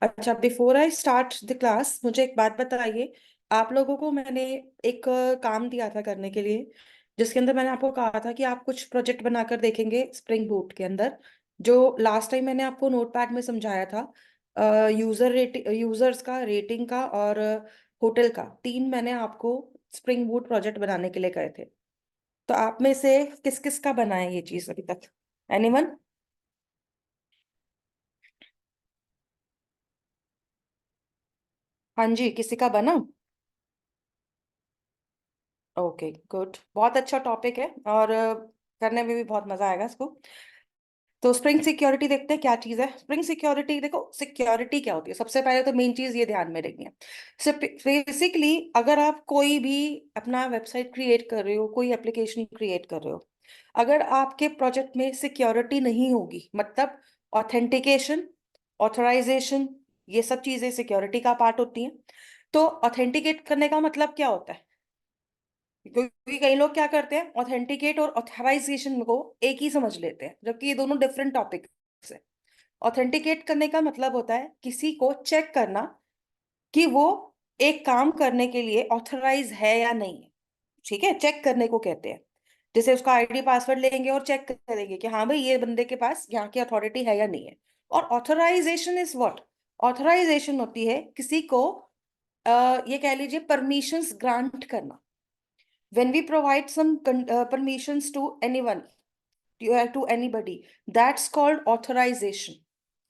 अच्छा, before I start the class मुझे एक बात बताइए। आप लोगों को मैंने एक काम दिया था करने के लिए, जिसके अंदर मैंने आपको कहा था कि आप कुछ प्रोजेक्ट बनाकर देखेंगे स्प्रिंग बूट के अंदर। जो लास्ट टाइम मैंने आपको नोटपैड में समझाया था, यूजर्स का, रेटिंग का और होटल का, तीन मैंने आपको स्प्रिंग बूट प्रोजेक्ट बनाने के लिए कहे थे। तो आप में से किस किस का बना है ये चीज अभी तक? एनीवन? हाँ जी, किसी का बना? ओके, गुड, बहुत अच्छा टॉपिक है और करने में भी बहुत मजा आएगा इसको। तो स्प्रिंग सिक्योरिटी देखते हैं क्या चीज है। स्प्रिंग सिक्योरिटी, देखो सिक्योरिटी क्या होती है, सबसे पहले तो मेन चीज ये ध्यान में रखनी है। बेसिकली अगर आप कोई भी अपना वेबसाइट क्रिएट कर रहे हो, कोई एप्लीकेशन क्रिएट कर रहे हो, अगर आपके प्रोजेक्ट में सिक्योरिटी नहीं होगी, मतलब ऑथेंटिकेशन, ऑथराइजेशन, ये सब चीजें सिक्योरिटी का पार्ट होती हैं। तो ऑथेंटिकेट करने का मतलब क्या होता है? क्योंकि कई लोग क्या करते हैं, ऑथेंटिकेट और ऑथराइजेशन को एक ही समझ लेते हैं, जबकि ये दोनों डिफरेंट टॉपिक है। ऑथेंटिकेट करने का मतलब होता है किसी को चेक करना कि वो एक काम करने के लिए ऑथराइज है या नहीं है। ठीक है, चेक करने को कहते हैं। जैसे उसका आईडी पासवर्ड लेंगे और चेक करेंगे कि हाँ भाई ये बंदे के पास यहाँ की अथॉरिटी है या नहीं है। और ऑथराइजेशन इज व्हाट? ऑथराइजेशन होती है किसी को ये कह लीजिए परमिशंस ग्रांट करना। When we provide some permissions to anyone, to anybody, that's called authorization.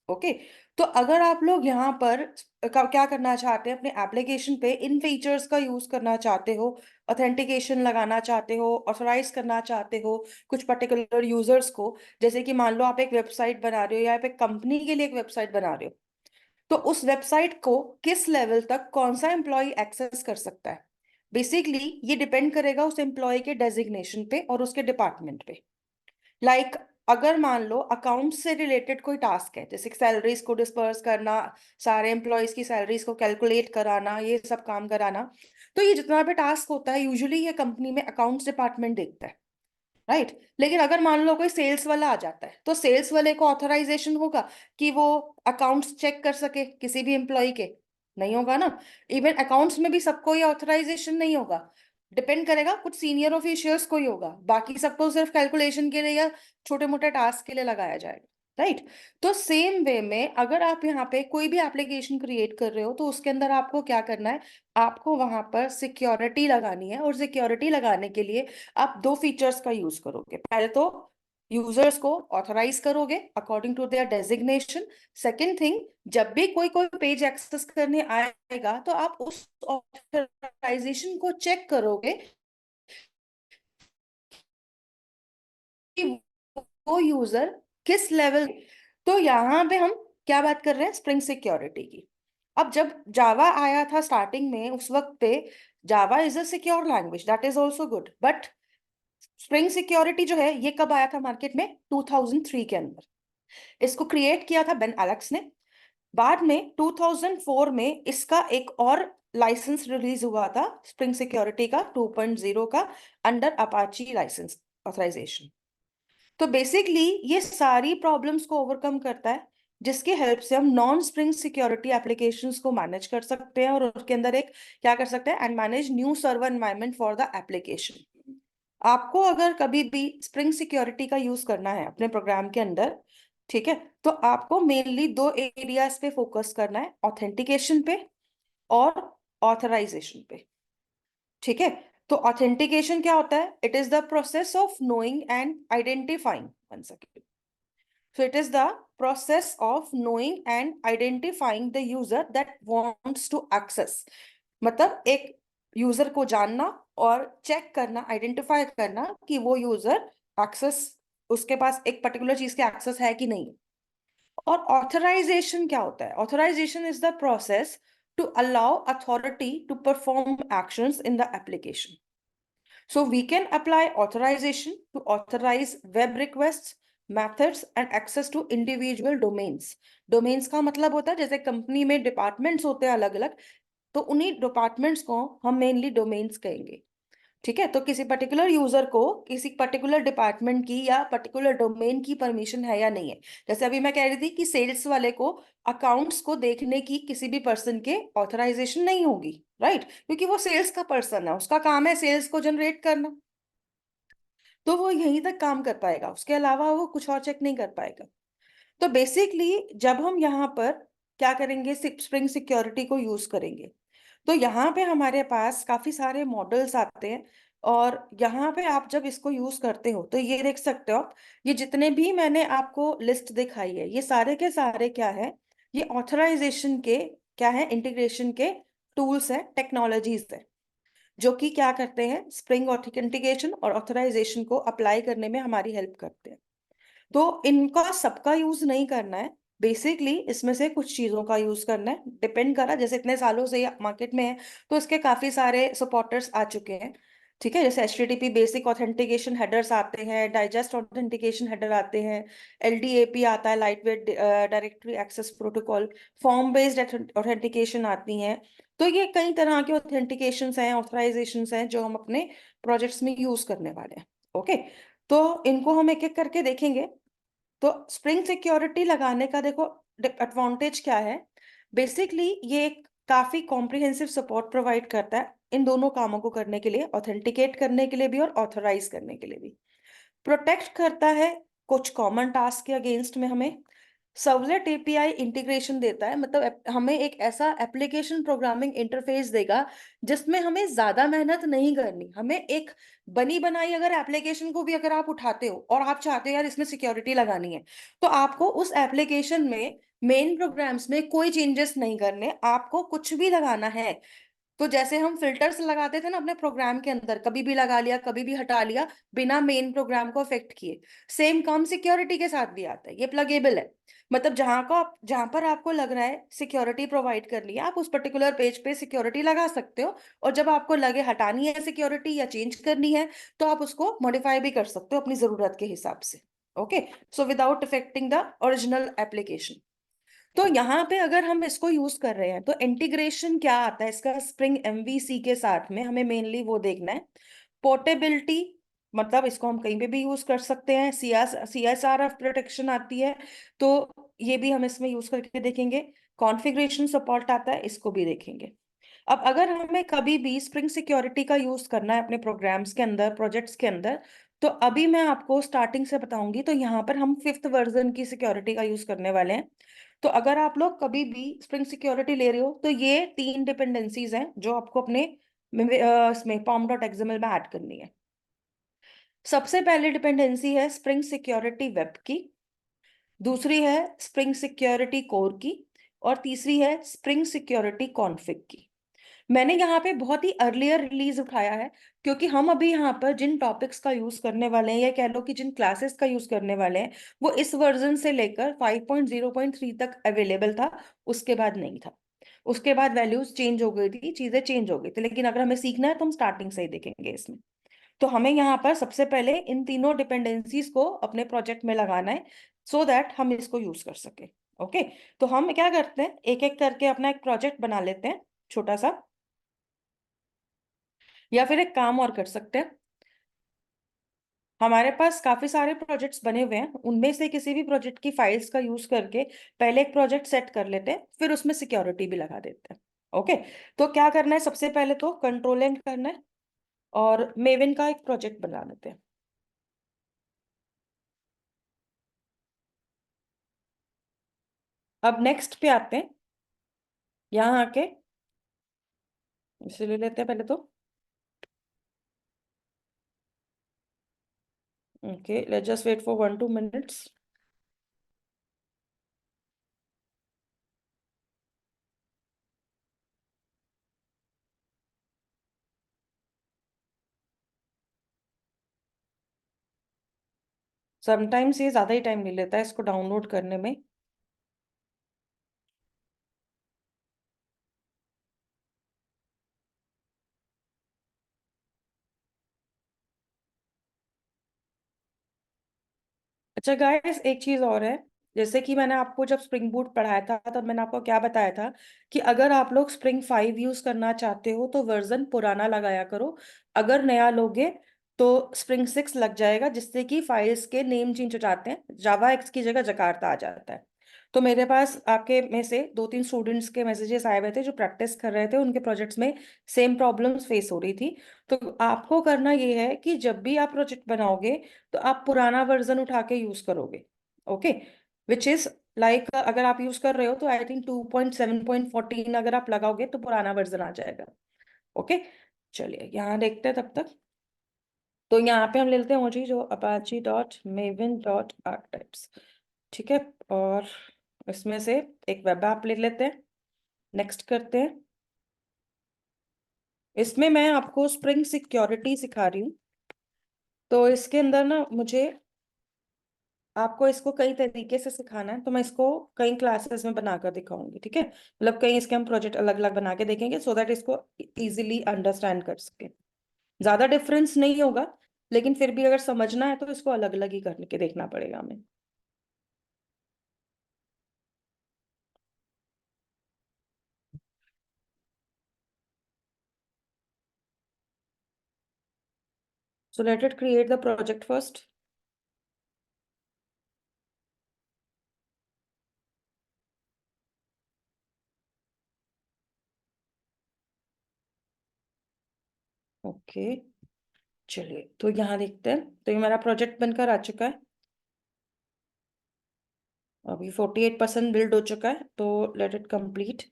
Okay. तो अगर आप लोग यहाँ पर क्या करना चाहते हैं, अपने एप्लीकेशन पे इन फीचर्स का यूज करना चाहते हो, ऑथेंटिकेशन लगाना चाहते हो, ऑथराइज करना चाहते हो कुछ पर्टिकुलर यूजर्स को, जैसे कि मान लो आप एक वेबसाइट बना रहे हो या आप एक कंपनी के लिए एक वेबसाइट बना रहे हो, तो उस वेबसाइट को किस लेवल तक कौन सा एम्प्लॉय एक्सेस कर सकता है, बेसिकली ये डिपेंड करेगा उस एम्प्लॉय के डेजिग्नेशन पे और उसके डिपार्टमेंट पे। लाइक अगर मान लो अकाउंट से रिलेटेड कोई टास्क है, जैसे सैलरीज को डिस्पर्स करना, सारे एम्प्लॉयज की सैलरीज को कैलकुलेट कराना, ये सब काम कराना, तो ये जितना भी टास्क होता है यूजुअली ये कंपनी में अकाउंट्स डिपार्टमेंट देखता है, राइट। लेकिन अगर मान लो कोई सेल्स वाला आ जाता है, तो सेल्स वाले को ऑथराइजेशन होगा कि वो अकाउंट्स चेक कर सके किसी भी एम्प्लॉय के? नहीं होगा ना। इवन अकाउंट्स में भी सबको ये ऑथराइजेशन नहीं होगा, डिपेंड करेगा कुछ सीनियर ऑफिशियल्स को ही होगा, बाकी सबको सिर्फ कैलकुलेशन के लिए या छोटे मोटे टास्क के लिए लगाया जाएगा, राइट। तो सेम वे में अगर आप यहाँ पे कोई भी एप्लीकेशन क्रिएट कर रहे हो, तो उसके अंदर आपको क्या करना है, आपको वहां पर सिक्योरिटी लगानी है। और सिक्योरिटी लगाने के लिए आप दो फीचर्स का यूज करोगे। पहले तो यूजर्स को ऑथराइज करोगे according to their designation. Second thing, जब भी कोई कोई पेज एक्सेस करने आएगा, तो आप उस ऑथराइजेशन को चेक करोगे कि वो यूजर किस लेवल। तो यहाँ पे हम क्या बात कर रहे हैं, स्प्रिंग सिक्योरिटी की। अब जब जावा आया था स्टार्टिंग में, उस वक्त पे Java is a secure language, that is also good, but spring security जो है ये कब आया था मार्केट में? 2003 के अंदर। इसको क्रिएट किया था बेन एलेक्स ने। बाद में 2004 में इसका एक और लाइसेंस रिलीज हुआ था, स्प्रिंग सिक्योरिटी का 2.0 का, अंडर अपाची लाइसेंस ऑथराइजेशन। तो बेसिकली ये सारी प्रॉब्लम्स को ओवरकम करता है, जिसकी हेल्प से हम नॉन स्प्रिंग सिक्योरिटी एप्लीकेशंस को मैनेज कर सकते हैं और उसके अंदर एक क्या कर सकते हैं, and manage new server environment for the application. आपको अगर कभी भी स्प्रिंग सिक्योरिटी का यूज करना है अपने प्रोग्राम के अंदर, ठीक है, तो आपको मेनली दो एरियाज पे फोकस करना है, ऑथेंटिकेशन पे और ऑथराइजेशन पे। ठीक है। तो ऑथेंटिकेशन क्या होता है? It is the process of knowing and identifying, one second, so it is the process of knowing and identifying the user that wants to access। मतलब एक यूजर को जानना और चेक करना, आइडेंटिफाई करना कि वो यूजर एक्सेस, उसके पास एक पर्टिकुलर चीज के एक्सेस है कि नहीं। और ऑथराइजेशन क्या होता है? Authorization is the process to allow authority to perform actions in the application. So we can apply authorization to authorize web requests, methods and access to individual domains। Domains का मतलब होता है जैसे कंपनी में departments होते हैं अलग अलग, तो उन्हीं डिपार्टमेंट्स को हम मेनली डोमेन्स कहेंगे। ठीक है, तो किसी पर्टिकुलर यूजर को किसी पर्टिकुलर डिपार्टमेंट की या पर्टिकुलर डोमेन की परमिशन है या नहीं है। जैसे अभी मैं कह रही थी कि सेल्स वाले को अकाउंट्स को देखने की किसी भी पर्सन के ऑथराइजेशन नहीं होगी, राइट, क्योंकि वो सेल्स का पर्सन है, उसका काम है सेल्स को जनरेट करना। तो वो यहीं तक काम कर पाएगा, उसके अलावा वो कुछ और चेक नहीं कर पाएगा। तो बेसिकली जब हम यहाँ पर क्या करेंगे, स्प्रिंग सिक्योरिटी को यूज करेंगे, तो यहाँ पे हमारे पास काफी सारे मॉडल्स आते हैं। और यहाँ पे आप जब इसको यूज करते हो तो ये देख सकते हो आप, ये जितने भी मैंने आपको लिस्ट दिखाई है ये सारे के सारे क्या है, ये ऑथराइजेशन के क्या है, इंटीग्रेशन के टूल्स हैं, टेक्नोलॉजीज है, जो कि क्या करते हैं, स्प्रिंग ऑथेंटिकेशन और ऑथराइजेशन को अप्लाई करने में हमारी हेल्प करते हैं। तो इनका सबका यूज नहीं करना है, बेसिकली इसमें से कुछ चीजों का यूज करना है, डिपेंड करा, जैसे इतने सालों से ये मार्केट में है तो इसके काफी सारे सपोर्टर्स आ चुके हैं। ठीक है, जैसे HTTP बेसिक ऑथेंटिकेशन हेडर्स आते हैं, डाइजेस्ट ऑथेंटिकेशन हेडर आते हैं, LDAP आता है, light weight directory access protocol, form based authentication आती हैं। तो ये कई तरह के ऑथेंटिकेशंस हैं, ऑथराइजेशंस हैं जो हम अपने प्रोजेक्ट्स में यूज करने वाले हैं। ओके, तो इनको हम एक एक करके देखेंगे। तो स्प्रिंग सिक्योरिटी लगाने का देखो एडवांटेज क्या है, बेसिकली ये एक काफी कॉम्प्रिहेंसिव सपोर्ट प्रोवाइड करता है इन दोनों कामों को करने के लिए, ऑथेंटिकेट करने के लिए भी और ऑथराइज करने के लिए भी। प्रोटेक्ट करता है कुछ कॉमन टास्क के अगेंस्ट में हमें। सर्वलेट एपीआई इंटीग्रेशन देता है, मतलब हमें एक ऐसा एप्लीकेशन प्रोग्रामिंग इंटरफेस देगा जिसमें हमें ज्यादा मेहनत नहीं करनी। हमें एक बनी बनाई अगर एप्लीकेशन को भी अगर आप उठाते हो और आप चाहते हो यार इसमें सिक्योरिटी लगानी है, तो आपको उस एप्लीकेशन में मेन प्रोग्राम्स में कोई चेंजेस नहीं करने, आपको कुछ भी लगाना है तो जैसे हम फिल्टर्स लगाते थे ना अपने प्रोग्राम के अंदर, कभी भी लगा लिया कभी भी हटा लिया बिना मेन प्रोग्राम को अफेक्ट किए, सेम काम सिक्योरिटी के साथ भी आता है, ये प्लगेबल है। मतलब जहां पर आपको लग रहा है सिक्योरिटी प्रोवाइड करनी है, आप उस पर्टिकुलर पेज पे सिक्योरिटी लगा सकते हो, और जब आपको लगे हटानी है सिक्योरिटी या चेंज करनी है तो आप उसको मॉडिफाई भी कर सकते हो अपनी जरूरत के हिसाब से। Okay, so without affecting the original application. तो यहाँ पे अगर हम इसको यूज कर रहे हैं तो इंटीग्रेशन क्या आता है इसका स्प्रिंग MVC के साथ में, हमें मेनली वो देखना है। पोर्टेबिलिटी, मतलब इसको हम कहीं पे भी यूज कर सकते हैं। CSRF प्रोटेक्शन आती है, तो ये भी हम इसमें यूज करके देखेंगे। कॉन्फ़िगरेशन सपोर्ट आता है, इसको भी देखेंगे। अब अगर हमें कभी भी स्प्रिंग सिक्योरिटी का यूज करना है अपने प्रोग्राम्स के अंदर, प्रोजेक्ट्स के अंदर, तो अभी मैं आपको स्टार्टिंग से बताऊंगी। तो यहाँ पर हम 5th वर्जन की सिक्योरिटी का यूज करने वाले हैं। तो अगर आप लोग कभी भी स्प्रिंग सिक्योरिटी ले रहे हो तो ये 3 डिपेंडेंसीज हैं जो आपको अपने इसमें pom.xml में ऐड करनी है। सबसे पहले डिपेंडेंसी है स्प्रिंग सिक्योरिटी वेब की, दूसरी है स्प्रिंग सिक्योरिटी कोर की, और तीसरी है स्प्रिंग सिक्योरिटी कॉन्फ़िग की। मैंने यहाँ पे बहुत ही अर्लियर रिलीज उठाया है, क्योंकि हम अभी यहाँ पर जिन टॉपिक्स का यूज करने वाले हैं या कह लो कि जिन क्लासेस का यूज करने वाले हैं वो इस वर्जन से लेकर 5.0.3 तक अवेलेबल था, उसके बाद नहीं था। उसके बाद वैल्यूज चेंज हो गई थी, चीजें चेंज हो गई थी, लेकिन अगर हमें सीखना है तो हम स्टार्टिंग से ही देखेंगे इसमें। तो हमें यहाँ पर सबसे पहले इन तीनों डिपेंडेंसीज को अपने प्रोजेक्ट में लगाना है, सो दैट हम इसको यूज कर सके। ओके, तो हम क्या करते हैं, एक एक करके अपना एक प्रोजेक्ट बना लेते हैं छोटा सा, या फिर एक काम और कर सकते हैं। हमारे पास काफी सारे प्रोजेक्ट्स बने हुए हैं, उनमें से किसी भी प्रोजेक्ट की फाइल्स का यूज करके पहले एक प्रोजेक्ट सेट कर लेते हैं, फिर उसमें सिक्योरिटी भी लगा देते हैं। ओके, तो क्या करना है, सबसे पहले तो कंट्रोल एंड करना है और मेविन का एक प्रोजेक्ट बना लेते हैं। अब नेक्स्ट पे आते हैं, यहाँ आके इसे ले लेते हैं पहले तो। Okay, let's just wait for 1-2 minutes. Sometimes ये ज्यादा ही टाइम ले लेता है इसको डाउनलोड करने में। अच्छा गाइस, एक चीज और है, जैसे कि मैंने आपको जब स्प्रिंग बूट पढ़ाया था तब मैंने आपको क्या बताया था कि अगर आप लोग स्प्रिंग 5 यूज करना चाहते हो तो वर्जन पुराना लगाया करो। अगर नया लोगे तो स्प्रिंग 6 लग जाएगा, जिससे कि फाइल्स के नेम चेंज हो जाते हैं, जावा एक्स की जगह जकार्ता आ जाता है। तो मेरे पास आपके में से 2-3 स्टूडेंट्स के मैसेजेस आए हुए थे जो प्रैक्टिस कर रहे थे, उनके प्रोजेक्ट्स में सेम प्रॉब्लम्स फेस हो रही थी। तो आपको करना ये है कि जब भी आप प्रोजेक्ट बनाओगे तो आप पुराना वर्जन उठा के यूज करोगे। ओके, विच इज लाइक अगर आप यूज कर रहे हो तो आई थिंक 2.7.14 अगर आप लगाओगे तो पुराना वर्जन आ जाएगा। ओके, चलिए यहाँ देखते हैं तब तक। तो यहाँ पे हम ले लेते हैं ओजी जो apache.maven.archetypes। ठीक है, और इसमें से एक वेब ऐप ले लेते हैं। नेक्स्ट करते हैं। इसमें मैं आपको स्प्रिंग सिक्योरिटी सिखा रही हूँ। तो इसके अंदर ना मुझे आपको इसको कई तरीके से सिखाना है, तो मैं इसको कई क्लासेस में बनाकर दिखाऊंगी। ठीक है, मतलब कई इसके हम प्रोजेक्ट अलग अलग बना के देखेंगे सो दैट इसको इजीली अंडरस्टैंड कर सके। ज्यादा डिफरेंस नहीं होगा, लेकिन फिर भी अगर समझना है तो इसको अलग अलग ही करके देखना पड़ेगा हमें। So let it create the project first. Okay, चलिए तो यहाँ देखते हैं। तो ये मेरा प्रोजेक्ट बनकर आ चुका है। अभी 48% बिल्ड हो चुका है, तो लेट इट कंप्लीट।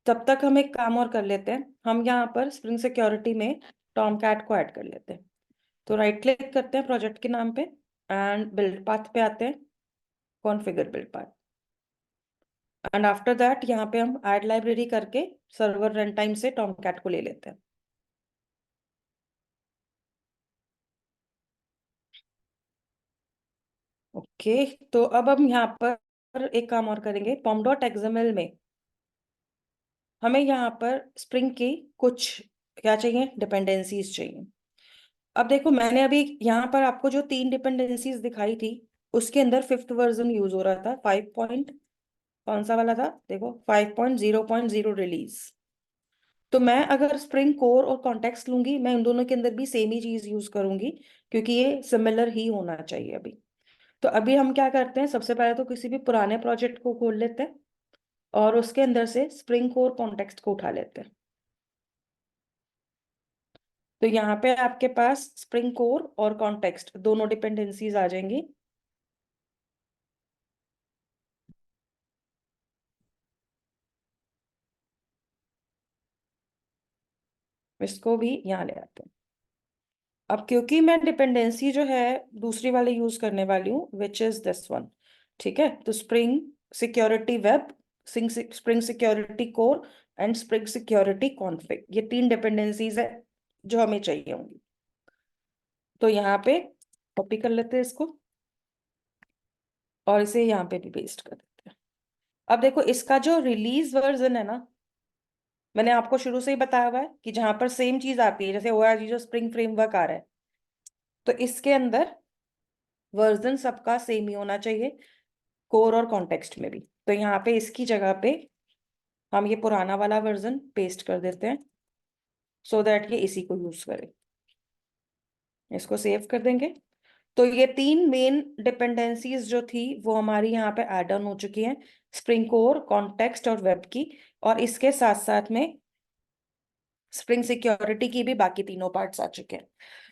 तब तक हम एक काम और कर लेते हैं। हम यहाँ पर स्प्रिंग सिक्योरिटी में टॉम कैट को ऐड कर लेते हैं। तो राइट क्लिक करते हैं प्रोजेक्ट के नाम पे एंड बिल्ड पाथ पे आते हैं, configure build path. And after that यहाँ पे हम ऐड लाइब्रेरी करके सर्वर रन टाइम से टॉम कैट को ले लेते हैं। ओके, तो अब हम यहाँ पर एक काम और करेंगे। पॉम डॉट एक्सएमएल में हमें यहाँ पर स्प्रिंग की कुछ क्या चाहिए, डिपेंडेंसीज चाहिए। अब देखो, मैंने अभी यहाँ पर आपको जो 3 डिपेंडेंसीज दिखाई थी उसके अंदर 5th वर्जन यूज हो रहा था। 5 पॉइंट कौन सा वाला था, देखो 5.0.0 रिलीज। तो मैं अगर स्प्रिंग कोर और कॉन्टेक्स्ट लूंगी, मैं इन दोनों के अंदर भी सेम ही चीज यूज करूंगी, क्योंकि ये सिमिलर ही होना चाहिए अभी। तो अभी हम क्या करते हैं, सबसे पहले तो किसी भी पुराने प्रोजेक्ट को खोल लेते हैं और उसके अंदर से स्प्रिंग कोर कॉन्टेक्स्ट को उठा लेते हैं। तो यहाँ पे आपके पास स्प्रिंग कोर और कॉन्टेक्स्ट दोनों डिपेंडेंसीज आ जाएंगी। इसको भी यहाँ ले आते हैं। अब क्योंकि मैं डिपेंडेंसी जो है दूसरी वाली यूज करने वाली हूँ, विच इज दिस वन। ठीक है, तो spring security web, spring security core and spring security config, ये 3 डिपेंडेंसीज है जो हमें चाहिए होंगी। तो यहाँ पे कॉपी कर लेते हैं इसको और इसे यहाँ पे भी पेस्ट कर देते हैं। अब देखो, इसका जो रिलीज वर्जन है ना, मैंने आपको शुरू से ही बताया हुआ है कि जहां पर सेम चीज आती है, जैसे ओआरजी जो स्प्रिंग फ्रेमवर्क आ रहा है, तो इसके अंदर वर्जन सबका सेम ही होना चाहिए, कोर और कॉन्टेक्स्ट में भी। तो यहाँ पे इसकी जगह पे हम ये पुराना वाला वर्जन पेस्ट कर देते हैं सो दैट ये इसी को यूज करे। इसको सेव कर देंगे। तो ये 3 मेन डिपेंडेंसीज जो थी वो हमारी यहाँ पे ऐड ऑन हो चुकी हैं, स्प्रिंग कोर, कॉन्टेक्स्ट और वेब की। और इसके साथ साथ में स्प्रिंग सिक्योरिटी की भी बाकी तीनों पार्ट्स आ चुके हैं।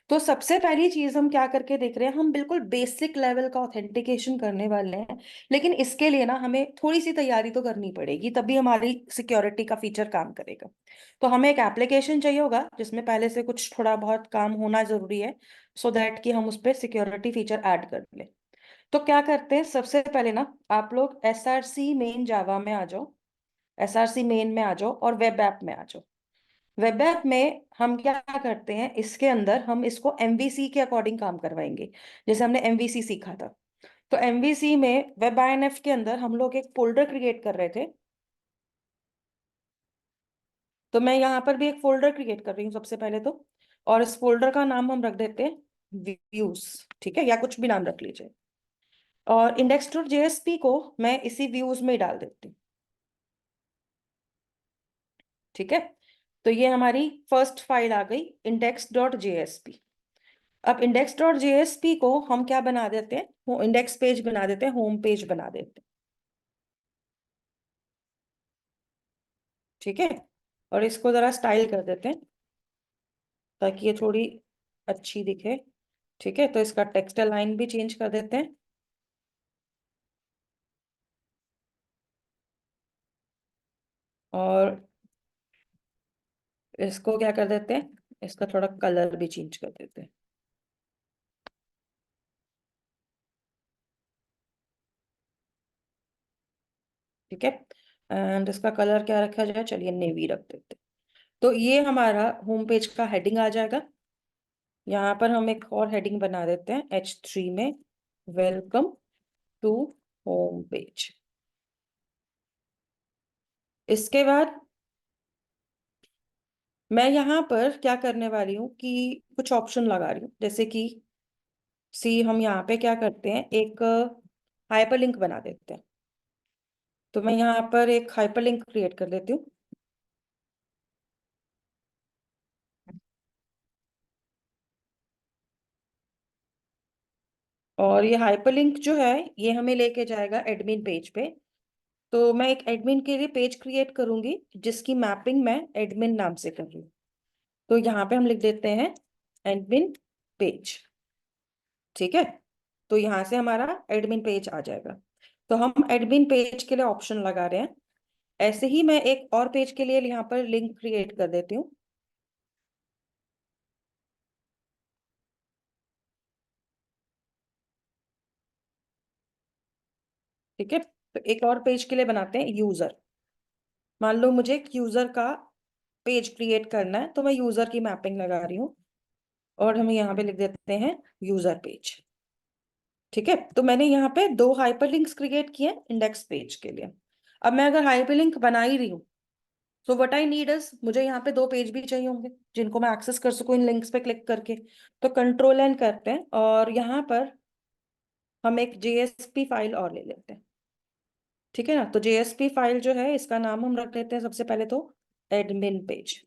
तो सबसे पहली चीज हम क्या करके देख रहे हैं, हम बिल्कुल बेसिक लेवल का ऑथेंटिकेशन करने वाले हैं। लेकिन इसके लिए ना हमें थोड़ी सी तैयारी तो करनी पड़ेगी, तभी हमारी सिक्योरिटी का फीचर काम करेगा। तो हमें एक एप्लीकेशन चाहिए होगा जिसमें पहले से कुछ थोड़ा बहुत काम होना जरूरी है, सो दैट कि हम उस पर सिक्योरिटी फीचर ऐड कर ले। तो क्या करते हैं, सबसे पहले ना आप लोग SRC मेन जावा में आ जाओ, SRC मेन में आ जाओ और वेब ऐप में आ जाओ। वेब ऐप में हम क्या करते हैं, इसके अंदर हम इसको MVC के अकॉर्डिंग काम करवाएंगे, जैसे हमने MVC सीखा था। तो MVC में वेब INF के अंदर हम लोग एक फोल्डर क्रिएट कर रहे थे। तो मैं यहाँ पर भी एक फोल्डर क्रिएट कर रही हूँ सबसे पहले तो, और इस फोल्डर का नाम हम रख देते हैं व्यूज। ठीक है, या कुछ भी नाम रख लीजिए। और इंडेक्स डॉट जेएसपी को मैं इसी व्यूज में डाल देती हूँ। ठीक है, तो ये हमारी फर्स्ट फाइल आ गई इंडेक्स डॉट जेएसपी। अब इंडेक्स डॉट जेएसपी को हम क्या बना देते हैं, वो इंडेक्स पेज बना देते हैं, होम पेज बना देते हैं। ठीक है, और इसको जरा स्टाइल कर देते हैं ताकि ये थोड़ी अच्छी दिखे। ठीक है, तो इसका टेक्स्ट लाइन भी चेंज कर देते हैं। और इसको क्या कर देते हैं, इसका थोड़ा कलर भी चेंज कर देते हैं। ठीक है, एंड इसका कलर क्या रखा जाए, चलिए नेवी रख देते हैं। तो ये हमारा होम पेज का हेडिंग आ जाएगा। यहाँ पर हम एक और हेडिंग बना देते हैं H3 में, वेलकम टू होम पेज। इसके बाद मैं यहाँ पर क्या करने वाली हूँ कि कुछ ऑप्शन लगा रही हूँ, जैसे कि सी हम यहाँ पे क्या करते हैं, एक हाइपरलिंक बना देते हैं। तो मैं यहाँ पर एक हाइपरलिंक क्रिएट कर लेती हूँ। और ये हाइपरलिंक जो है ये हमें लेके जाएगा एडमिन पेज पे। तो मैं एक एडमिन के लिए पेज क्रिएट करूंगी जिसकी मैपिंग मैं एडमिन नाम से कर रही हूँ। तो यहाँ पे हम लिख देते हैं एडमिन पेज। ठीक है, तो यहाँ से हमारा एडमिन पेज आ जाएगा। तो हम एडमिन पेज के लिए ऑप्शन लगा रहे हैं। ऐसे ही मैं एक और पेज के लिए यहाँ पर लिंक क्रिएट कर देती हूँ। ठीक है, तो एक और पेज के लिए बनाते हैं यूजर। मान लो मुझे एक यूजर का पेज क्रिएट करना है, तो मैं यूजर की मैपिंग लगा रही हूँ और हम यहाँ पे लिख देते हैं यूजर पेज। ठीक है, तो मैंने यहाँ पे दो हाइपरलिंक्स क्रिएट किए इंडेक्स पेज के लिए। अब मैं अगर हाइपरलिंक बना ही रही हूँ, so what I need is, मुझे यहाँ पे दो पेज भी चाहिए होंगे जिनको मैं एक्सेस कर सकूँ इन लिंक्स पे क्लिक करके। तो कंट्रोल एन करते हैं और यहाँ पर हम एक जेएसपी फाइल और ले लेते हैं। ठीक है ना, तो जेएसपी फाइल जो है इसका नाम हम रख देते हैं सबसे पहले तो एडमिन पेज।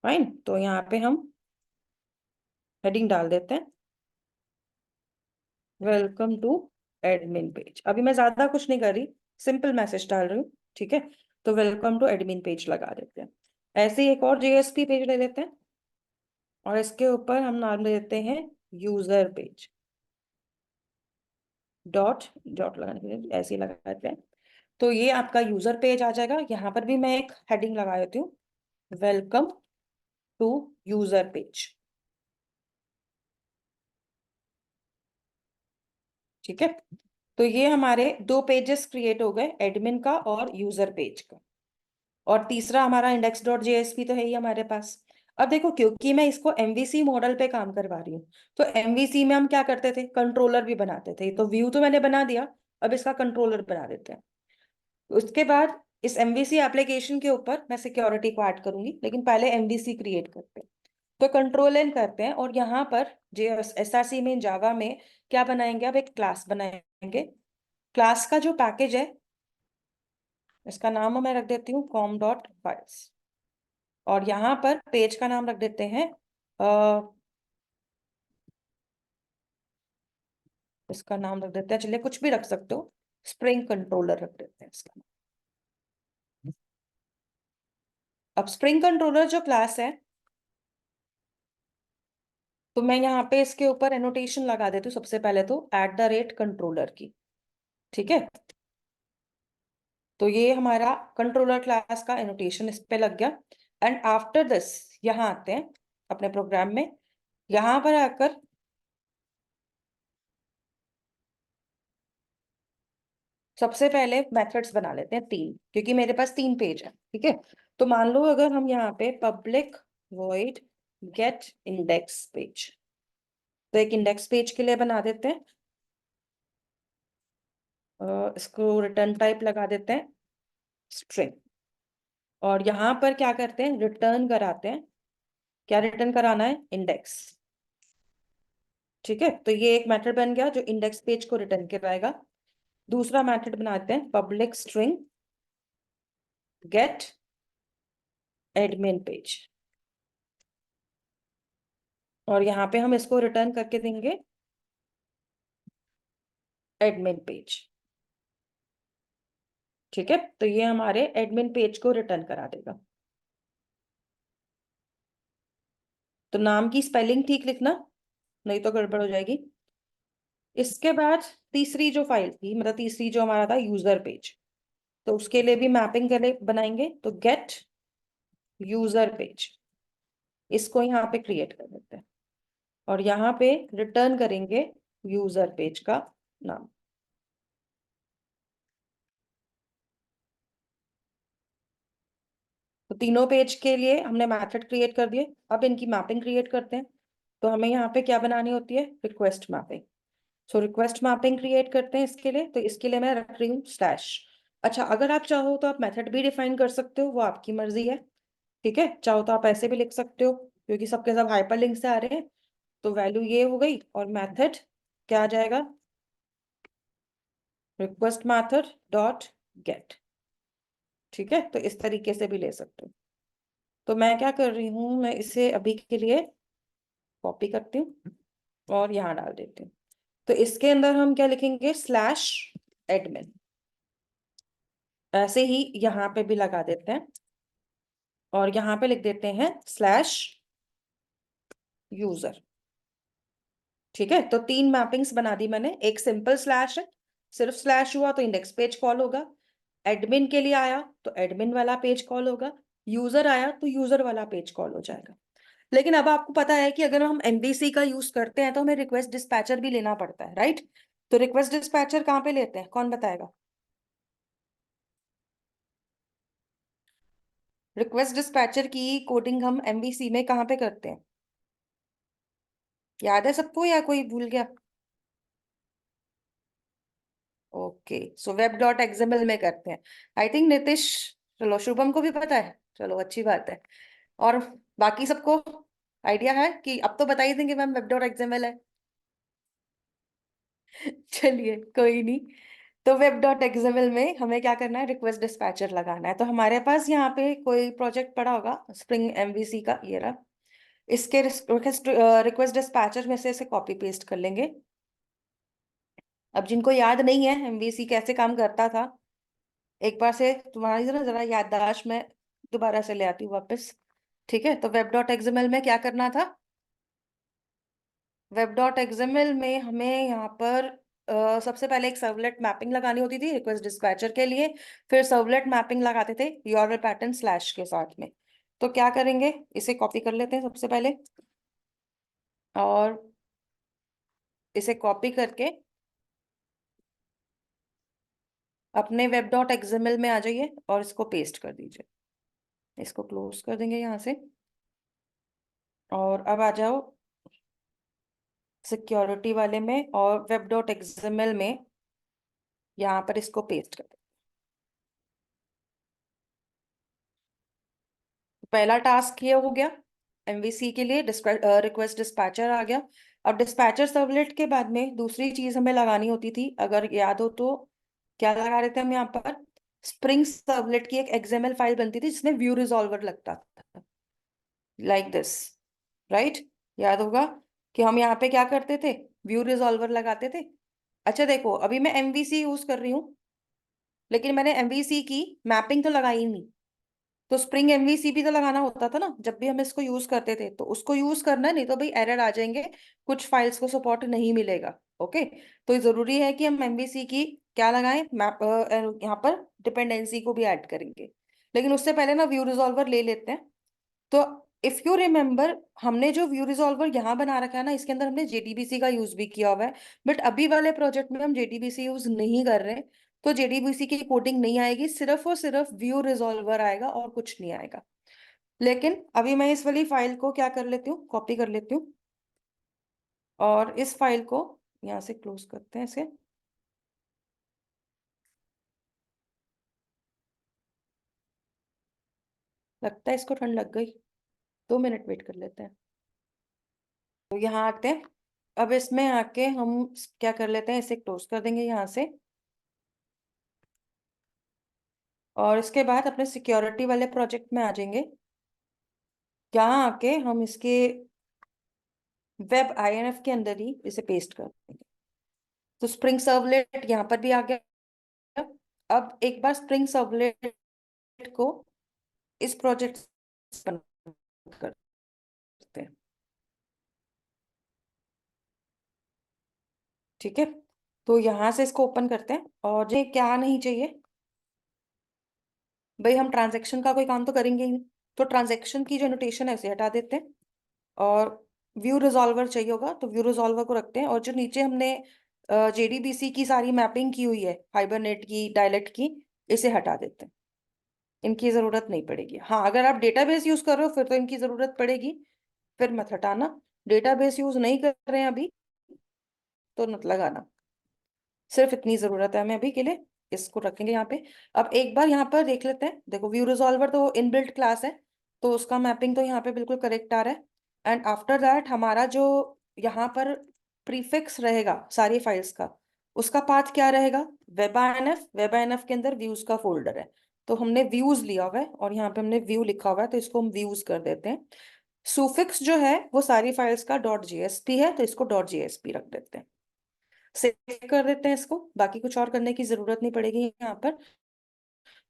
फाइन, तो यहाँ पे हम हेडिंग डाल देते हैं वेलकम टू एडमिन पेज। अभी मैं ज्यादा कुछ नहीं कर रही, सिंपल मैसेज डाल रही हूँ। ठीक है, तो वेलकम टू एडमिन पेज लगा देते हैं। ऐसे ही एक और जेएसपी पेज ले लेते हैं और इसके ऊपर हम नाम दे देते हैं यूजर पेज। डॉट डॉट लगाने के लिए ऐसे ही लगा देते हैं। तो ये आपका यूजर पेज आ जाएगा। यहाँ पर भी मैं एक हेडिंग लगा देती हूँ, वेलकम टू यूजर पेज। ठीक है, तो ये हमारे दो पेजेस क्रिएट हो गए, एडमिन का और यूजर पेज का। और तीसरा हमारा इंडेक्स डॉट जेएसपी तो है ही हमारे पास। अब देखो, क्योंकि मैं इसको एमवीसी मॉडल पे काम करवा रही हूँ, तो एमवीसी में हम क्या करते थे, कंट्रोलर भी बनाते थे। तो व्यू तो मैंने बना दिया, अब इसका कंट्रोलर बना देते हैं। उसके बाद इस एमवीसी एप्लीकेशन के ऊपर मैं सिक्योरिटी को ऐड करूंगी, लेकिन पहले एमवीसी क्रिएट करते हैं। तो कंट्रोल एन करते हैं और यहाँ पर जे एसआरसी में जावा में क्या बनाएंगे, अब एक क्लास बनाएंगे। क्लास का जो पैकेज है इसका नाम मैं रख देती हूँ कॉम डॉट फाइल्स। और यहाँ पर पेज का नाम रख देते हैं इसका नाम रख देते हैं, चलिए कुछ भी रख सकते हो, स्प्रिंग कंट्रोलर रख देते हैं इसका। अब स्प्रिंग कंट्रोलर जो क्लास है, तो मैं यहाँ पे इसके ऊपर एनोटेशन लगा देती हूँ सबसे पहले तो @कंट्रोलर की। ठीक है, तो ये हमारा कंट्रोलर क्लास का एनोटेशन इस पे लग गया। एंड आफ्टर दिस यहाँ आते हैं अपने प्रोग्राम में। यहाँ पर आकर सबसे पहले मेथड्स बना लेते हैं तीन, क्योंकि मेरे पास तीन पेज है। ठीक है, तो मान लो अगर हम यहाँ पे public void gate index page, तो एक इंडेक्स पेज के लिए बना देते हैं। इसको रिटर्न टाइप लगा देते हैं स्ट्रिंग। और यहाँ पर क्या करते हैं, रिटर्न कराते हैं। क्या रिटर्न कराना है, इंडेक्स। ठीक है, तो ये एक मेथड बन गया जो इंडेक्स पेज को रिटर्न कराएगा। दूसरा मेथड बनाते हैं public string get admin page, और यहाँ पे हम इसको रिटर्न करके देंगे एडमिन पेज। ठीक है, तो ये हमारे एडमिन पेज को रिटर्न करा देगा। तो नाम की स्पेलिंग ठीक लिखना, नहीं तो गड़बड़ हो जाएगी। इसके बाद तीसरी जो फाइल थी, मतलब तीसरी जो हमारा था यूजर पेज, तो उसके लिए भी मैपिंग करे बनाएंगे। तो गेट यूजर पेज, इसको यहाँ पे क्रिएट कर देते हैं और यहाँ पे रिटर्न करेंगे यूजर पेज का नाम। तो तीनों पेज के लिए हमने मेथड क्रिएट कर दिए। अब इनकी मैपिंग क्रिएट करते हैं। तो हमें यहाँ पे क्या बनानी होती है, request mapping. So request mapping create करते हैं इसके लिए। तो इसके लिए मैं रख रही हूँ स्लैश। अच्छा, अगर आप चाहो तो आप मेथड भी डिफाइन कर सकते हो, वो आपकी मर्जी है। ठीक है, चाहो तो आप ऐसे भी लिख सकते हो, क्योंकि सबके सब हाइपरलिंक से आ रहे हैं। तो वैल्यू ये हो गई, और मेथड क्या आ जाएगा, रिक्वेस्ट मैथड डॉट गेट। ठीक है, तो इस तरीके से भी ले सकते हो। तो मैं क्या कर रही हूँ, मैं इसे अभी के लिए कॉपी करती हूँ और यहाँ डाल देती हूँ। तो इसके अंदर हम क्या लिखेंगे, स्लैश एडमिन। ऐसे ही यहाँ पे भी लगा देते हैं, और यहाँ पे लिख देते हैं स्लैश यूजर। ठीक है, तो तीन मैपिंग्स बना दी मैंने। एक सिंपल स्लैश है, सिर्फ स्लैश हुआ तो इंडेक्स पेज कॉल होगा। एडमिन के लिए आया तो एडमिन वाला पेज कॉल होगा। यूजर आया तो यूजर वाला पेज कॉल हो जाएगा। लेकिन अब आपको पता है कि अगर हम एमवीसी का यूज करते हैं तो हमें रिक्वेस्ट डिस्पैचर भी लेना पड़ता है, राइट? तो रिक्वेस्ट डिस्पैचर कहाँ पे लेते हैं, कौन बताएगा? रिक्वेस्ट डिस्पैचर की कोडिंग हम एमवीसी में कहाँ पे करते हैं, याद है सबको या कोई भूल गया? Okay, so web dot XML में करते हैं। आई थिंक नितिश, चलो शुभम को भी पता है, चलो अच्छी बात है। और बाकी सबको आइडिया है कि अब तो बता ही देंगे मैम वेब डॉट एक्सएमएल है। चलिए कोई नहीं। तो वेब डॉट एक्सएमएल में हमें क्या करना है, रिक्वेस्ट डिस्पैचर लगाना है। तो हमारे पास यहाँ पे कोई प्रोजेक्ट पड़ा होगा स्प्रिंग एमवीसी का, ये रहा। इसके रिक्वेस्ट डिस्पैचर में से इसे कॉपी पेस्ट कर लेंगे। अब जिनको याद नहीं है एमवीसी कैसे काम करता था, एक बार से तुम्हारी जरा जरा याददाश्त में दोबारा से ले आती हूँ वापस। ठीक है, तो वेब डॉट एक्सएमएल में क्या करना था, वेब डॉट एक्सएमएल में हमें यहाँ पर सबसे पहले एक सर्वलेट मैपिंग लगानी होती थी रिक्वेस्ट डिस्पैचर के लिए। फिर सर्वलेट मैपिंग लगाते थे यूआरएल पैटर्न स्लैश के साथ में। तो क्या करेंगे, इसे कॉपी कर लेते हैं सबसे पहले, और इसे कॉपी करके अपने वेब डॉट एक्सएमएल में आ जाइए और इसको पेस्ट कर दीजिए। इसको क्लोज कर देंगे यहाँ से, और अब आ जाओ सिक्योरिटी वाले में, और वेब डॉट एक्सएमएल में यहाँ पर इसको पेस्ट कर दो। पहला टास्क ये हो गया, एमवीसी के लिए रिक्वेस्ट डिस्पैचर आ गया। अब डिस्पैचर सर्वलेट के बाद में दूसरी चीज हमें लगानी होती थी, अगर याद हो तो क्या लगा रहे थे हम यहाँ पर, स्प्रिंग सर्वलेट की एक एक्सएमएल फाइल बनती थी जिसमें व्यू रिजॉल्वर लगता था, लाइक दिस, राइट? याद होगा कि हम यहाँ पे क्या करते थे, व्यू रिजॉल्वर लगाते थे। अच्छा देखो, अभी मैं एमवीसी यूज कर रही हूँ, लेकिन मैंने एमवीसी की मैपिंग तो लगाई नहीं। तो स्प्रिंग एमवीसी भी तो लगाना होता था ना, जब भी हम इसको यूज करते थे। तो उसको यूज करना है, नहीं तो भाई एरर आ जाएंगे, कुछ फाइल्स को सपोर्ट नहीं मिलेगा। ओके, तो जरूरी है कि हम एमवीसी की क्या लगाएं, मैप यहाँ पर डिपेंडेंसी को भी ऐड करेंगे। लेकिन उससे पहले ना व्यू रिजॉल्वर ले लेते हैं। तो इफ यू रिमेम्बर, हमने जो व्यू रिजॉल्वर यहाँ बना रखा है ना, इसके अंदर हमने जेडीबीसी का यूज भी किया हुआ है। बट अभी वाले प्रोजेक्ट में हम जेडीबीसी यूज नहीं कर रहे हैं। तो जेडीबीसी की कोडिंग नहीं आएगी, सिर्फ और सिर्फ व्यू रिजॉल्वर आएगा और कुछ नहीं आएगा। लेकिन अभी मैं इस वाली फाइल को क्या कर लेती हूँ, कॉपी कर लेती हूँ, और इस फाइल को यहाँ से क्लोज करते हैं इसे। लगता है इसको ठंड लग गई, 2 मिनट वेट कर लेते हैं। तो यहाँ आते हैं, अब इसमें आके हम क्या कर लेते हैं, इसे क्लोज कर देंगे यहाँ से। और इसके बाद अपने सिक्योरिटी वाले प्रोजेक्ट में आ जाएंगे। यहाँ आके हम इसके वेब आईएनएफ के अंदर ही इसे पेस्ट कर देंगे। तो स्प्रिंग सर्वलेट यहाँ पर भी आ गया। अब एक बार स्प्रिंग सर्वलेट को इस प्रोजेक्ट करते हैं। ठीक है, तो यहां से इसको ओपन करते हैं। और ये क्या नहीं चाहिए भाई, हम ट्रांजैक्शन का कोई काम तो करेंगे ही नहीं, तो ट्रांजैक्शन की जो नोटेशन है उसे हटा देते हैं। और व्यू रिजॉल्वर चाहिए होगा, तो व्यू रिजॉल्वर को रखते हैं। और जो नीचे हमने जेडीबीसी की सारी मैपिंग की हुई है, फाइबरनेट की, डायलेक्ट की, इसे हटा देते हैं। इनकी जरूरत नहीं पड़ेगी। हाँ, अगर आप डेटाबेस यूज कर रहे हो फिर तो इनकी जरूरत पड़ेगी, फिर मत हटाना। डेटाबेस यूज नहीं कर रहे हैं अभी तो मत लगाना। सिर्फ इतनी जरूरत है हमें अभी के लिए, इसको रखेंगे यहाँ पे। अब एक बार यहाँ पर देख लेते हैं। देखो, व्यू रिजॉल्वर तो इनबिल्ट क्लास है, तो उसका मैपिंग तो यहाँ पे बिल्कुल करेक्ट आ रहा है। एंड आफ्टर दैट हमारा जो यहाँ पर प्रीफिक्स रहेगा सारी फाइल्स का, उसका पाथ क्या रहेगा, वेब आईएनएफ। वेब आईएनएफ के अंदर व्यूज का फोल्डर है, तो हमने व्यूज लिया हुआ है और यहाँ पे हमने व्यू लिखा हुआ है, तो इसको हम व्यूज कर देते हैं। सुफिक्स जो है वो सारी फाइल्स का डॉट जेएसपी है, तो इसको डॉट जेएसपी रख देते हैं। सेव कर देते हैं इसको। बाकी कुछ और करने की जरूरत नहीं पड़ेगी यहाँ पर।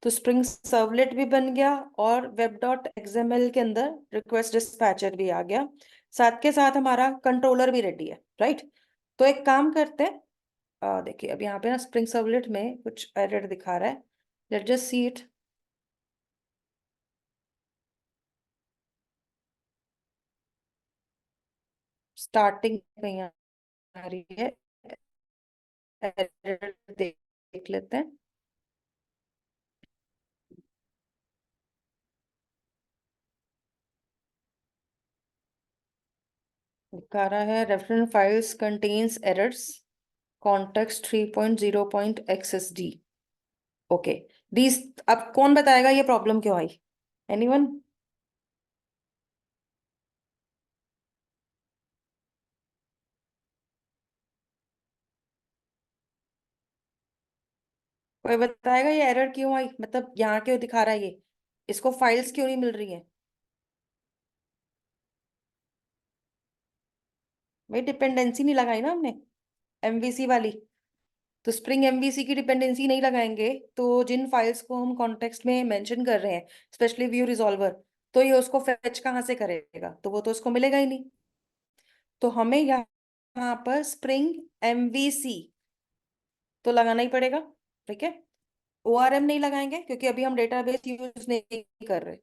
तो स्प्रिंग सर्वलेट भी बन गया और वेब डॉट एक्सएमएल के अंदर रिक्वेस्ट डिस्पैचर भी आ गया। साथ के साथ हमारा कंट्रोलर भी रेडी है, राइट। तो एक काम करते हैं, देखिए अब यहाँ पे ना स्प्रिंग सर्वलेट में कुछ एरर दिखा रहा है। Let just see it. Starting कहीं आ रही है, एरर देख लेते हैं। दिखा रहा है reference files contains errors, context 3.0.xsd। Okay, these. अब कौन बताएगा ये प्रॉब्लम क्यों आई? एनीवन? कोई बताएगा ये एरर क्यों आई, मतलब यहाँ क्यों दिखा रहा है ये, इसको फाइल्स क्यों नहीं मिल रही है? भाई डिपेंडेंसी नहीं लगाई ना हमने, एमवीसी वाली। तो स्प्रिंग एमवीसी की डिपेंडेंसी नहीं लगाएंगे तो जिन फाइल्स को हम कॉन्टेक्स्ट में मेंशन कर रहे हैं, स्पेशली व्यू रिजॉल्वर, तो ये उसको फेच कहाँ से करेगा, तो वो तो उसको मिलेगा ही नहीं। तो हमें यहाँ पर स्प्रिंग एमवीसी तो लगाना ही पड़ेगा। ठीक है, ओआरएम नहीं लगाएंगे क्योंकि अभी हम डेटाबेस यूज नहीं कर रहे।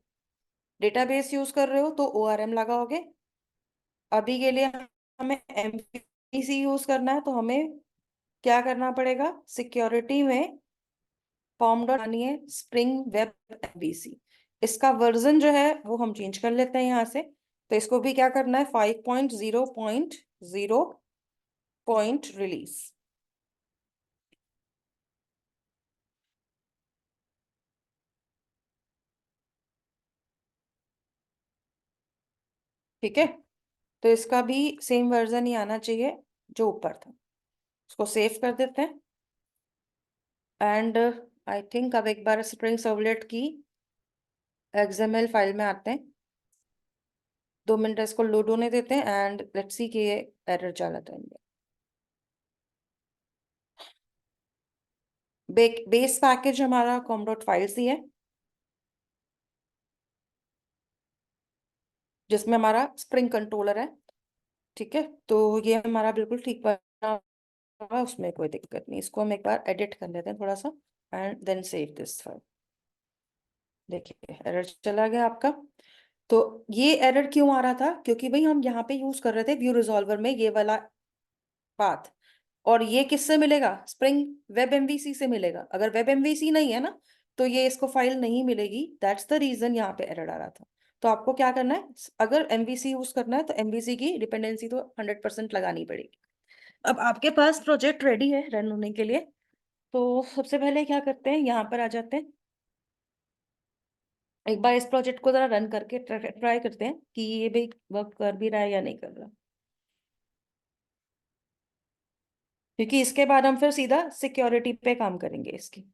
डेटाबेस यूज कर रहे हो तो ओआरएम लगाओगे। अभी के लिए हमें एमवीसी यूज करना है, तो हमें क्या करना पड़ेगा, सिक्योरिटी में फॉर्म डॉट आनी है स्प्रिंग वेब एमवीसी। इसका वर्जन जो है वो हम चेंज कर लेते हैं यहाँ से। तो इसको भी क्या करना है, 5.0.0 पॉइंट रिलीज। ठीक है, तो इसका भी सेम वर्जन ही आना चाहिए जो ऊपर था। इसको सेव कर देते हैं। एंड आई थिंक अब एक बार स्प्रिंग सर्वलेट की एक्सएमएल फाइल में आते हैं। 2 मिनट इसको लोड होने देते हैं एंड लेट्स सी कि ये एरर चला था इनमें। बेस पैकेज हमारा कॉम डॉट फाइल्स ही है, जिसमें हमारा स्प्रिंग कंट्रोलर है। ठीक है, तो ये हमारा बिल्कुल ठीक बना हुआ है, उसमें कोई दिक्कत नहीं। इसको हम एक बार एडिट कर लेते हैं थोड़ा सा and then save this file. देखिए एरर चला गया आपका। तो ये एरर क्यों आ रहा था, क्योंकि भाई हम यहाँ पे यूज कर रहे थे व्यू रिजॉल्वर में ये वाला पाथ। और ये किससे मिलेगा, स्प्रिंग वेब एमवीसी से मिलेगा। अगर वेब एमवीसी नहीं है ना, तो ये इसको फाइल नहीं मिलेगी। दैट्स द रीजन यहाँ पे एरर आ रहा था। तो आपको क्या करना है, अगर एमवीसी यूज करना है तो एमवीसी की डिपेंडेंसी तो 100% लगानी पड़ेगी। अब आपके पास प्रोजेक्ट रेडी है रन होने के लिए। तो सबसे पहले क्या करते हैं, यहाँ पर आ जाते हैं। एक बार इस प्रोजेक्ट को जरा रन करके ट्राई करते हैं कि ये भी वर्क कर भी रहा है या नहीं कर रहा। क्योंकि इसके बाद हम फिर सीधा सिक्योरिटी पे काम करेंगे इसकी।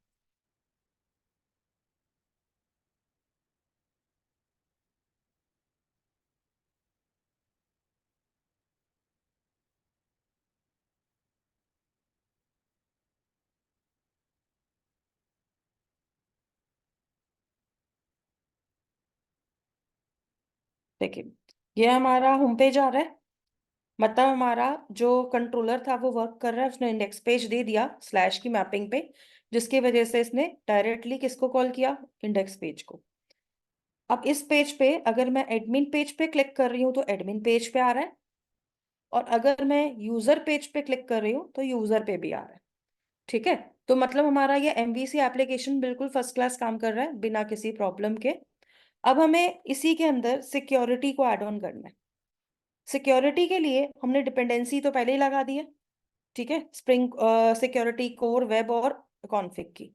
देखिए, ये हमारा होम पेज आ रहा है। मतलब हमारा जो कंट्रोलर था वो वर्क कर रहा है, उसने इंडेक्स पेज दे दिया स्लैश की मैपिंग पे, जिसकी वजह से इसने डायरेक्टली किसको कॉल किया, इंडेक्स पेज को। अब इस पेज पे अगर मैं एडमिन पेज पे क्लिक कर रही हूँ तो एडमिन पेज पे आ रहा है, और अगर मैं यूजर पेज पे क्लिक कर रही हूँ तो यूजर पे भी आ रहा है। ठीक है। तो मतलब हमारा ये एमवीसी एप्लीकेशन बिल्कुल फर्स्ट क्लास काम कर रहा है बिना किसी प्रॉब्लम के। अब हमें इसी के अंदर सिक्योरिटी को ऐड ऑन करना है। सिक्योरिटी के लिए हमने डिपेंडेंसी तो पहले ही लगा दी है। ठीक है, स्प्रिंग सिक्योरिटी कोर वेब और कॉन्फ़िग की।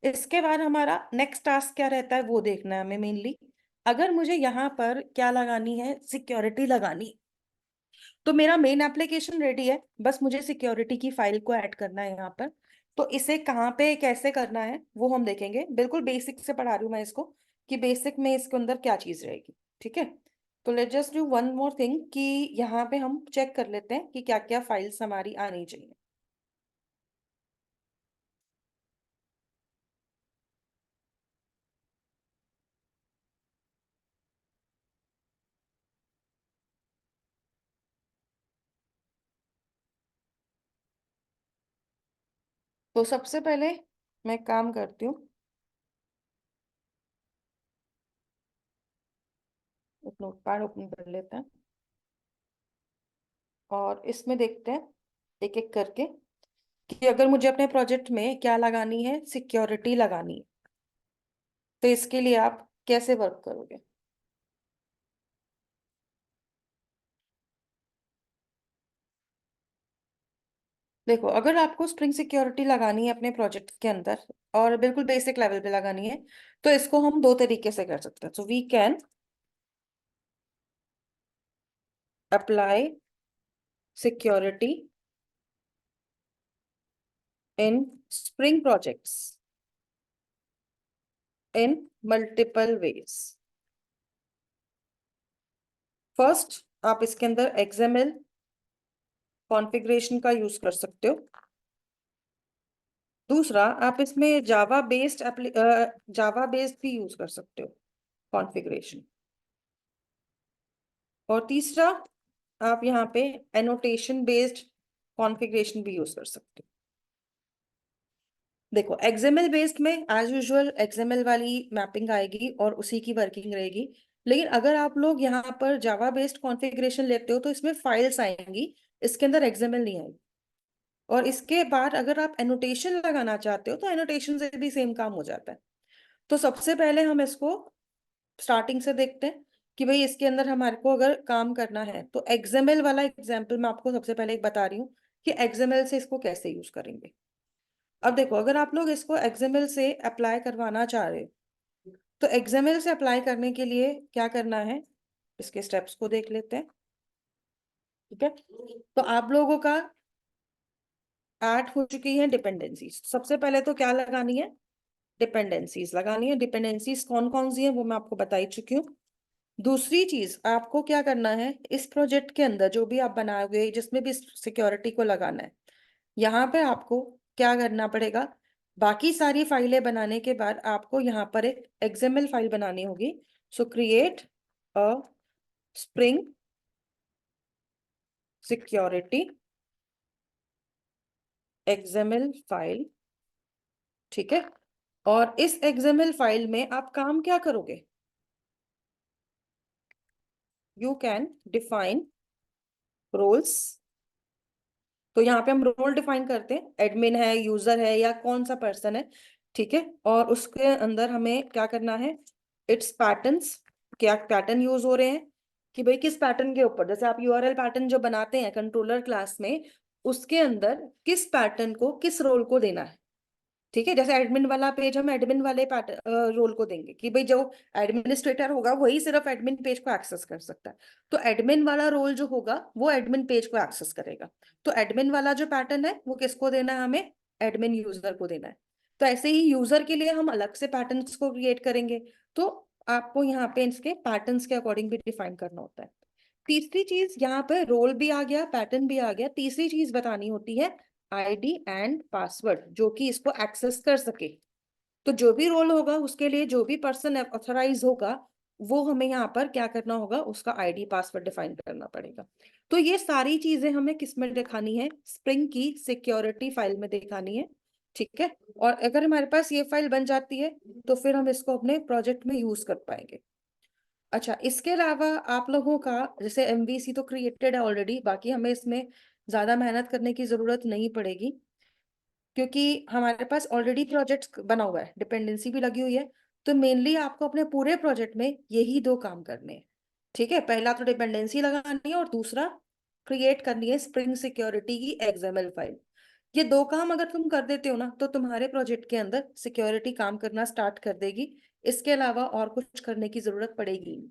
इसके बाद हमारा नेक्स्ट टास्क क्या रहता है वो देखना है हमें मेनली। अगर मुझे यहाँ पर क्या लगानी है, सिक्योरिटी लगानी, तो मेरा मेन एप्लीकेशन रेडी है, बस मुझे सिक्योरिटी की फाइल को ऐड करना है यहाँ पर। तो इसे कहाँ पे कैसे करना है वो हम देखेंगे। बिल्कुल बेसिक से पढ़ा रही हूँ मैं इसको, कि बेसिक में इसके अंदर क्या चीज रहेगी। ठीक है। तो let just do one more thing, कि यहाँ पे हम चेक कर लेते हैं कि क्या क्या फाइल्स हमारी आनी चाहिए। तो सबसे पहले मैं काम करती हूँ, एक नोटपैड ओपन कर लेते हैं और इसमें देखते हैं एक एक करके कि अगर मुझे अपने प्रोजेक्ट में क्या लगानी है, सिक्योरिटी लगानी है, तो इसके लिए आप कैसे वर्क करोगे। देखो, अगर आपको स्प्रिंग सिक्योरिटी लगानी है अपने प्रोजेक्ट के अंदर, और बिल्कुल बेसिक लेवल पे लगानी है, तो इसको हम दो तरीके से कर सकते हैं। So we can apply security in spring projects in multiple ways. First, आप इसके अंदर एक्सएमएल कॉन्फ़िगरेशन का यूज कर सकते हो। दूसरा, आप इसमें जावा बेस्ड भी यूज कर सकते हो कॉन्फ़िगरेशन। और तीसरा, आप यहाँ पे एनोटेशन बेस्ड कॉन्फ़िगरेशन भी यूज कर सकते हो। देखो, एक्सएमएल बेस्ड में एज यूजुअल एक्सएमएल वाली मैपिंग आएगी और उसी की वर्किंग रहेगी। लेकिन अगर आप लोग यहाँ पर जावा बेस्ड कॉन्फ़िगरेशन लेते हो तो इसमें फाइल्स आएंगी, इसके अंदर एक्सएमएल नहीं आएगी। और इसके बाद अगर आप एनोटेशन लगाना चाहते हो तो एनोटेशन से भी सेम काम हो जाता है। तो सबसे पहले हम इसको स्टार्टिंग से देखते हैं कि भाई इसके अंदर हमारे को अगर काम करना है, तो एक्सएमएल वाला एग्जाम्पल मैं आपको सबसे पहले एक बता रही हूँ कि एक्सएमएल से इसको कैसे यूज करेंगे। अब देखो, अगर आप लोग इसको एक्सएमएल से अप्लाई करवाना चाह रहे हो, तो एक्सएमएल से अप्लाई करने के लिए क्या करना है, इसके स्टेप्स को देख लेते हैं। ठीक है। तो आप लोगों का ऐड हो चुकी है डिपेंडेंसीज। सबसे पहले तो क्या लगानी है, डिपेंडेंसीज लगानी है। डिपेंडेंसीज कौन कौन सी है वो मैं आपको बता ही चुकी हूँ। दूसरी चीज आपको क्या करना है, इस प्रोजेक्ट के अंदर जो भी आप बनाओगे, जिसमें भी सिक्योरिटी को लगाना है, यहाँ पे आपको क्या करना पड़ेगा, बाकी सारी फाइलें बनाने के बाद आपको यहाँ पर एक एक्सएमएल फाइल बनानी होगी। सो create a spring security XML file. ठीक है। और इस एक्सएमएल फाइल में आप काम क्या करोगे, यू कैन डिफाइन रोल्स। तो यहाँ पे हम रोल डिफाइन करते हैं, एडमिन है, यूजर है, या कौन सा पर्सन है। ठीक है। और उसके अंदर हमें क्या करना है, इट्स पैटर्न्स, क्या पैटर्न यूज हो रहे हैं, कि भाई किस पैटर्न के ऊपर, जैसे आप यूआरएल पैटर्न जो बनाते हैं कंट्रोलर क्लास में, उसके अंदर किस पैटर्न को किस रोल को देना है। ठीक है, जैसे एडमिन वाला पेज हम एडमिन वाले रोल को देंगे कि भाई जो एडमिनिस्ट्रेटर होगा वही सिर्फ एडमिन पेज को एक्सेस कर सकता है। तो एडमिन वाला रोल जो होगा वो एडमिन पेज को एक्सेस करेगा। तो एडमिन वाला जो पैटर्न है वो किसको देना है, हमें एडमिन यूजर को देना है। तो ऐसे ही यूजर के लिए हम अलग से पैटर्न्स को क्रिएट करेंगे। तो आपको यहाँ पे इसके पैटर्न्स के अकॉर्डिंग भी डिफाइन करना होता है। तीसरी चीज यहाँ पे रोल भी आ गया, पैटर्न भी आ गया, तीसरी चीज बतानी होती है आईडी एंड पासवर्ड जो कि इसको एक्सेस कर सके। तो जो भी रोल होगा उसके लिए जो भी पर्सन ऑथराइज होगा वो हमें यहाँ पर क्या करना होगा, उसका आईडी पासवर्ड डिफाइन करना पड़ेगा। तो ये सारी चीजें हमें किस में दिखानी है, स्प्रिंग की सिक्योरिटी फाइल में दिखानी है। ठीक है, और अगर हमारे पास ये फाइल बन जाती है तो फिर हम इसको अपने प्रोजेक्ट में यूज कर पाएंगे। अच्छा, इसके अलावा आप लोगों का जैसे एमवीसी तो क्रिएटेड है ऑलरेडी, बाकी हमें इसमें ज्यादा मेहनत करने की जरूरत नहीं पड़ेगी क्योंकि हमारे पास ऑलरेडी प्रोजेक्ट बना हुआ है, डिपेंडेंसी भी लगी हुई है। तो मेनली आपको अपने पूरे प्रोजेक्ट में यही दो काम करने हैं। ठीक है, पहला तो डिपेंडेंसी लगानी है और दूसरा क्रिएट करनी है स्प्रिंग सिक्योरिटी की एक्सएमएल फाइल। ये दो काम अगर तुम कर देते हो ना तो तुम्हारे प्रोजेक्ट के अंदर सिक्योरिटी काम करना स्टार्ट कर देगी। इसके अलावा और कुछ करने की जरूरत पड़ेगी नहीं।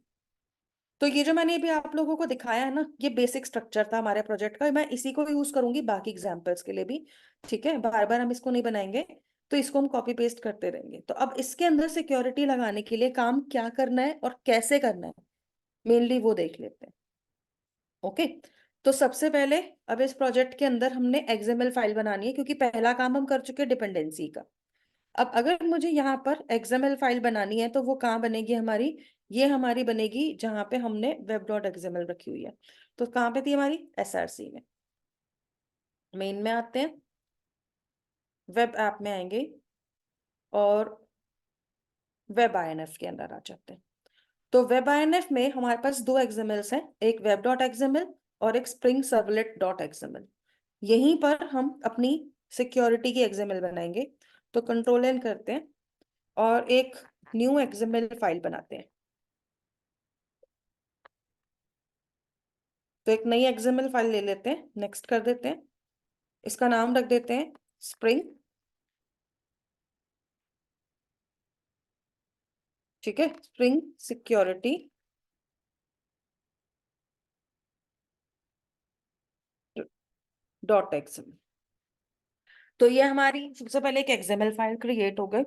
तो ये जो मैंने अभी आप लोगों को दिखाया है ना, ये बेसिक स्ट्रक्चर था हमारे प्रोजेक्ट का। मैं इसी को यूज करूंगी बाकी एग्जांपल्स के लिए भी। ठीक है, बार बार हम इसको नहीं बनाएंगे, तो इसको हम कॉपी पेस्ट करते रहेंगे। तो अब इसके अंदर सिक्योरिटी लगाने के लिए काम क्या करना है और कैसे करना है, मेनली वो देख लेते हैं। ओके, तो सबसे पहले अब इस प्रोजेक्ट के अंदर हमने एक्सएमएल फाइल बनानी है क्योंकि पहला काम हम कर चुके हैं डिपेंडेंसी का। अब अगर मुझे यहाँ पर एक्सएमएल फाइल बनानी है तो वो कहाँ बनेगी हमारी, ये हमारी बनेगी जहाँ पे हमने वेब डॉट एक्सएमएल रखी हुई है। तो कहाँ पे थी हमारी, एसआरसी में। मेन में आते हैं, वेब ऐप में आएंगे और वेब आईएनएफ के अंदर आ जाते हैं। तो वेब आईएनएफ में हमारे पास दो एक्सएमएल्स हैं, एक वेब डॉट एक्सएमएल और एक स्प्रिंग सर्वलेट डॉट एक्सएमएल। यहीं पर हम अपनी सिक्योरिटी की एक्सएमएल बनाएंगे। तो कंट्रोल एन करते हैं और एक न्यू एक्सएमएल फाइल बनाते हैं। तो एक नई एक्सएमएल फाइल ले लेते हैं, नेक्स्ट कर देते हैं, इसका नाम रख देते हैं स्प्रिंग। ठीक है, स्प्रिंग सिक्योरिटी डॉट एक्सएमएल। तो ये हमारी सबसे पहले एक एक्सएमएल फाइल क्रिएट हो गई।